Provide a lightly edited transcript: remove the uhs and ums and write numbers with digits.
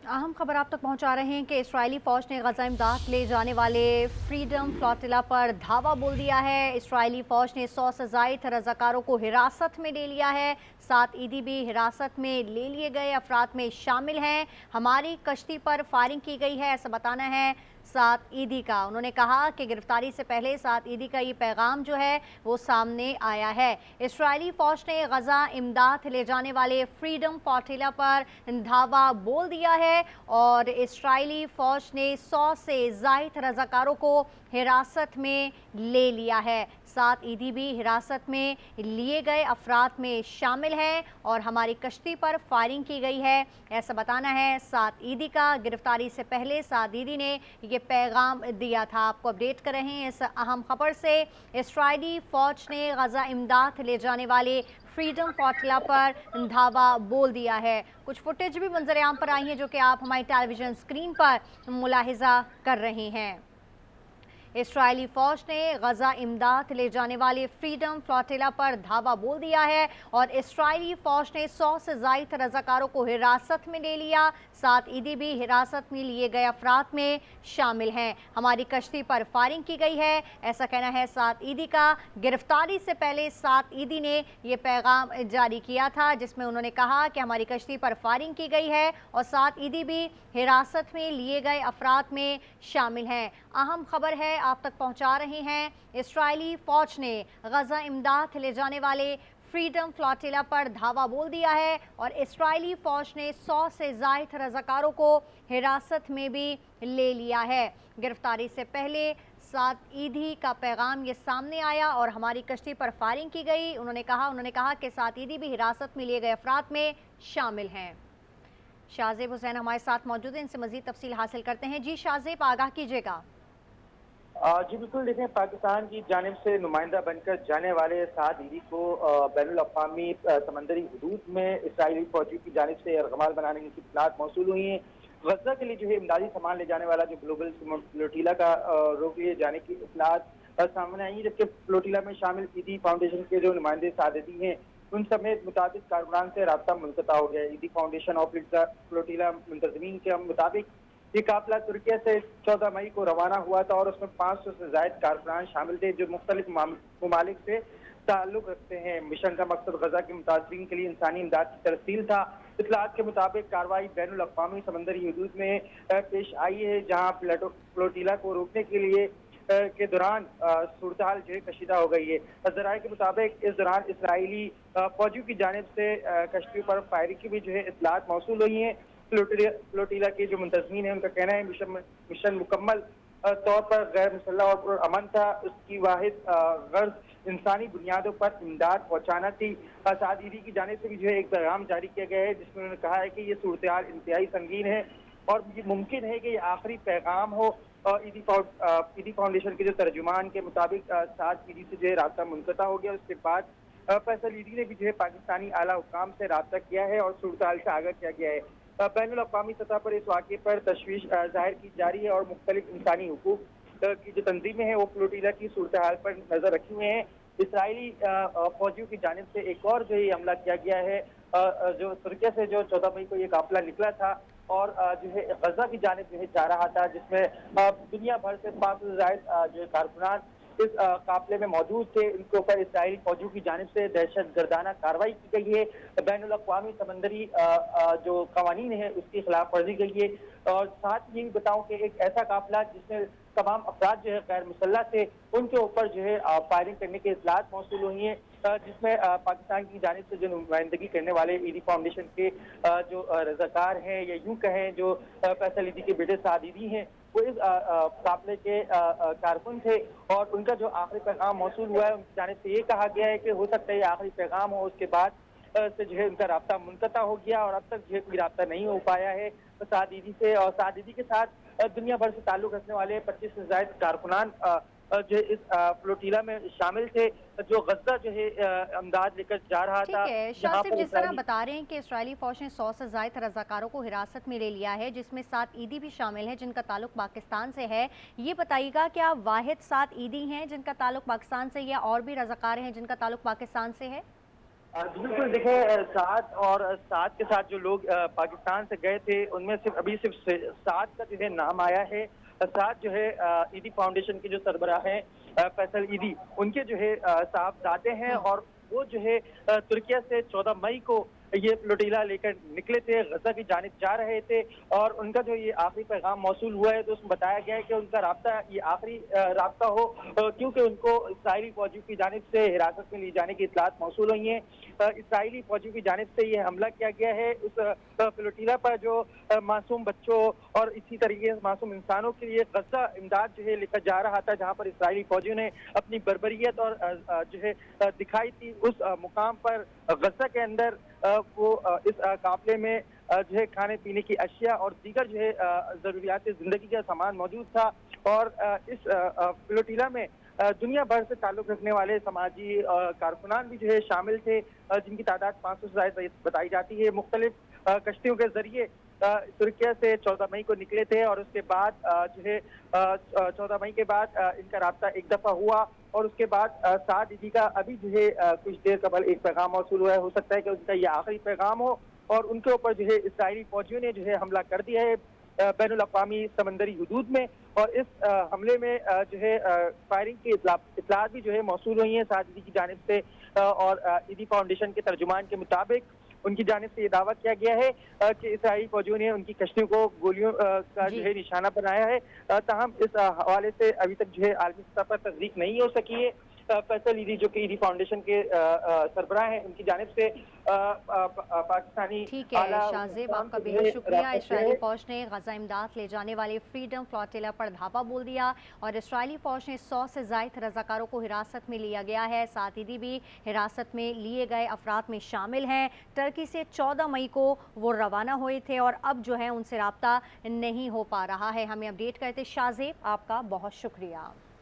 अहम खबर आप तक पहुंचा रहे हैं कि इस्राएली फ़ौज ने गज़ा इमदाद ले जाने वाले फ्रीडम फ्लोटिला पर धावा बोल दिया है। इस्राएली फ़ौज ने 100 से ज़ायद रज़ाकारों को हिरासत में ले लिया है। 7 ईदी भी हिरासत में ले लिए गए अफराद में शामिल हैं। हमारी कश्ती पर फायरिंग की गई है, ऐसा बताना है 7 ईदी का। उन्होंने कहा कि गिरफ्तारी से पहले 7 ईदी का ये पैगाम जो है वो सामने आया है। इस्राएली फ़ौज ने गज़ा इमदाद ले जाने वाले फ्रीडम फ्लोटिला पर धावा बोल दिया है और इस्राएली फ़ौज ने 100 से ज़ायद रज़ाकारों को हिरासत में ले लिया है। 7 ईदी भी हिरासत में लिए गए अफराद में शामिल हैं और हमारी कश्ती पर फायरिंग की गई है, ऐसा बताना है 7 ईदी का। गिरफ्तारी से पहले 7 ईदी ने ये पैगाम दिया था। आपको अपडेट कर रहे हैं इस अहम खबर से। इस्राएली फ़ौज ने गज़ा इमदाद ले जाने वाले फ्रीडम फ्लोटिला पर धावा बोल दिया है। कुछ फुटेज भी मंजर-ए-आम पर आई हैं जो कि आप हमारी टेलीविजन स्क्रीन पर मुलाहिजा कर रहे हैं। इस्राएली फ़ौज ने गज़ा इमदाद ले जाने वाले फ्रीडम फ्लोटिला पर धावा बोल दिया है और इस्राएली फ़ौज ने 100 से ज़ायद रज़ाकारों को हिरासत में ले लिया। 7 ईदी भी हिरासत में लिए गए अफराद में शामिल हैं। हमारी कश्ती पर फायरिंग की गई है, ऐसा कहना है 7 ईदी का। गिरफ्तारी से पहले 7 ईदी ने ये पैगाम जारी किया था जिसमें उन्होंने कहा कि हमारी कश्ती पर फायरिंग की गई है और 7 ईदी भी हिरासत में लिए गए अफराद में शामिल हैं। अहम खबर है आप तक पहुंचा रहे हैं। इस्राएली फ़ौज ने गज़ा इमदाद ले जाने वाले फ्रीडम फ्लोटिला पर धावा बोल दिया है और इस्राएली फ़ौज ने 100 से ज़ायद रज़ाकारों को हिरासत में भी ले लिया है। गिरफ्तारी से पहले 7 ईदी का पैगाम ये सामने आया और हमारी कश्ती पर फायरिंग की गई। उन्होंने कहा कि 7 ईदी भी हिरासत में लिए गए अफराद में शामिल हैं। शाहज़ेब हुसैन हमारे साथ मौजूद हैं, इनसे मज़ीद तफसील हासिल करते हैं। जी शाहज़ेब, आगाह कीजिएगा। जी बिल्कुल, देखें, पाकिस्तान की जानिब से नुमाइंदा बनकर जाने वाले साद ईदी को बैनुल अक़वामी समंदरी हदूद में इसराइली फौजियों की जानिब से यरगमाल बनाने की इत्तलात मौसूल हुई हैं। गजा के लिए जो है इमदादी सामान ले जाने वाला जो ग्लोबल फ्लोटिला का रोक लिए जाने की इत्तलात सामने आई है, जबकि फ्लोटिला में शामिल ईदी फाउंडेशन के जो नुमाइंदे सादती हैं उन समेत मुताबिक कारकुनान से रब्ता मुनक़ता हो गया है। ईदी फाउंडेशन ऑफ फ्लोटिला मुंतज़मीन के मुताबिक ये काफिला तुर्किया से 14 मई को रवाना हुआ था और उसमें 500 से ज़ायद कारकुनान शामिल थे जो मुख्तलिफ ममालिक से ताल्लुक रखते हैं। मिशन का मकसद गजा के मुतासरीन के लिए इंसानी इमदाद की तरसील था। इत्तलात के मुताबिक कार्रवाई बैनुल अक़वामी समंदरी हदूद में पेश आई है, जहाँ फ्लोटिला को रोकने के लिए के दौरान सूरत हाल जो है कशीदा हो गई है। ज़राए के मुताबिक इस दौरान इसराइली फौजियों की जानिब से कश्तियों पर फायरिंग की भी जो है इत्तलात मौसूल हुई हैं। फ्लोटिला के जो मुंतज़मीन है उनका कहना है मिशन मुकम्मल तौर पर गैर मुसल्लह और अमन था। उसकी वाहिद गर्ज इंसानी बुनियादों पर इमदाद पहुँचाना थी। साद ईदी की जानिब से भी जो है एक पैगाम जारी किया गया है जिसमें उन्होंने कहा है कि ये सूरत हाल इंतहाई संगीन है और ये मुमकिन है कि ये आखिरी पैगाम हो। ईदी फाउंडेशन के जो तर्जुमान के मुताबिक साद ईदी से जो है रास्ता मुनक़ता हो गया। उसके बाद फैसल ईदी ने भी जो है पाकिस्तानी आला हुकाम से रब्ता किया है और सूरत हाल से आगाह किया गया है। बैनुल अक़वामी सतह पर इस वाक़े पर तशवीश ज़ाहिर की जा रही है और मुख्तलिफ इंसानी हुकूक की जो तंजीमें हैं वो फ्लोटिला की सूरत हाल पर नजर रखे हुए हैं। इसराइली फौजियों की जानिब से एक और जो ये हमला किया गया है, जो तुर्किया से जो 14 मई को ये काफिला निकला था और जो है गजा की जानिब जो है जा रहा था, जिसमें दुनिया भर से 500 से ज़ायद जो है कारकुनान इस काफिले में मौजूद थे। इनके ऊपर इसराइली फौजियों की जानिब से दहशत गर्दाना कार्रवाई की गई है। बैनुल अक़वामी समंदरी जो कवानीन है उसकी खिलाफ वर्जी गई है। और साथ ही बताऊं कि एक ऐसा काफिला जिसमें तमाम अफराद जो है गैर मुसल्लह थे उनके ऊपर जो है फायरिंग करने की इत्तलात मौसूल हुई हैं, जिसमें पाकिस्तान की जानिब से जो नुमाइंदगी करने वाले ईदी फाउंडेशन के जो रज़ाकार हैं या यूं कहें जो फैसल ईदी के बेटे साद ईदी हैं वो इस काफिले के कारकुन थे और उनका जो आखिरी पैगाम मौसूल हुआ है उनकी जानिब से ये कहा गया है कि हो सकता है ये आखिरी पैगाम हो, उसके बाद से जो है उनका राब्ता मुनक़ता हो गया और अब तक जो है कोई राब्ता नहीं हो पाया है साद ईदी से। और साद ईदी के साथ दुनिया भर से ताल्लुक रखने वाले 25 से ज़ायद कारकुनान जो इस फ्लोटिला में शामिल थे, जो गजा जो है अमदाद लेकर जा रहा ठीक था। है शाहज़ेब, जिस तरह बता रहे हैं कि इस्राएली फ़ौज ने 100 से ज़ायद रज़ाकारों को हिरासत में ले लिया है, जिसमें 7 ईदी भी शामिल हैं जिनका ताल्लुक पाकिस्तान से है। ये बताइएगा क्या वाहिद 7 ईदी हैं जिनका ताल्लुक पाकिस्तान से या और भी रज़ाकार हैं जिनका ताल्लुक पाकिस्तान से है? जी बिल्कुल देखिए, सात के साथ जो लोग पाकिस्तान से गए थे उनमें सिर्फ सात का जो है नाम आया है। सात जो है ईदी फाउंडेशन के जो सरबराह हैं फैसल ईदी, उनके जो है साहबजादे हैं हम्म। और वो जो है तुर्किया से 14 मई को ये फ्लोटिला लेकर निकले थे, गजा की जानिब जा रहे थे और उनका जो ये आखिरी पैगाम मौसूल हुआ है तो उसमें बताया गया है कि उनका राब्ता ये आखिरी राब्ता हो, क्योंकि उनको इस्राइली फौजियों की जानिब से हिरासत में ली जाने की इतलात मौसूल हुई हैं। इस्राइली फौजियों की जानिब से ये हमला किया गया है उस फ्लोटिला पर जो मासूम बच्चों और इसी तरीके से मासूम इंसानों के लिए गजा इमदाद जो है लेकर जा रहा था, जहां पर इस्राइली फौजियों ने अपनी बर्बरियत और जो है दिखाई थी उस मुकाम पर गजा के अंदर। इस काफिले में जो है खाने पीने की अशिया और दीगर जो है जरूरियात जिंदगी का सामान मौजूद था और इस फ्लोटिला में दुनिया भर से ताल्लुक रखने वाले समाजी कारकुनान भी जो है शामिल थे, जिनकी तादाद 500 से ज्यादा बताई जाती है। मुख्तलिफ कश्तियों के जरिए तुर्किया से 14 मई को निकले थे और उसके बाद जो है 14 मई के बाद इनका राब्ता एक दफा हुआ और उसके बाद साद ईदी का अभी जो है कुछ देर कबल एक पैगाम मौसूल हुआ है। हो सकता है कि उनका ये आखिरी पैगाम हो और उनके ऊपर जो है इसराइली फौजियों ने जो है हमला कर दिया है बैनुल अक़वामी समंदरी हुदूद में और इस हमले में जो है फायरिंग की इतलात भी जो है मौसूल हुई हैं साद ईदी की जानिब से और ईदी फाउंडेशन के तर्जुमान के मुताबिक उनकी जानिब से ये दावा किया गया है कि इसराइली फौजियों ने उनकी कश्तियों को गोलियों का जो है निशाना बनाया है। ताहम इस हवाले से अभी तक जो है आलमी सतह पर तस्दीक नहीं हो सकी है। फैसल ईदी जो कि ईदी फाउंडेशन के सरबराह हैं उनकी जानिब से पाकिस्तानी ठीक है शाहजेब, आपका बेहद शुक्रिया। इसराइली फौज ने गजा इमदाद ले जाने वाले फ्रीडम फ्लोटिला पर धावा बोल दिया और इसराइली फौज ने 100 से ज़ायद रज़ाकारों को हिरासत में लिया गया है। साथ ईदी भी हिरासत में लिए गए अफराद में शामिल हैं। टर्की से 14 मई को वो रवाना हुए थे और अब जो है उनसे रब्ता नहीं हो पा रहा है। हमें अपडेट करते शाहजेब, आपका बहुत शुक्रिया।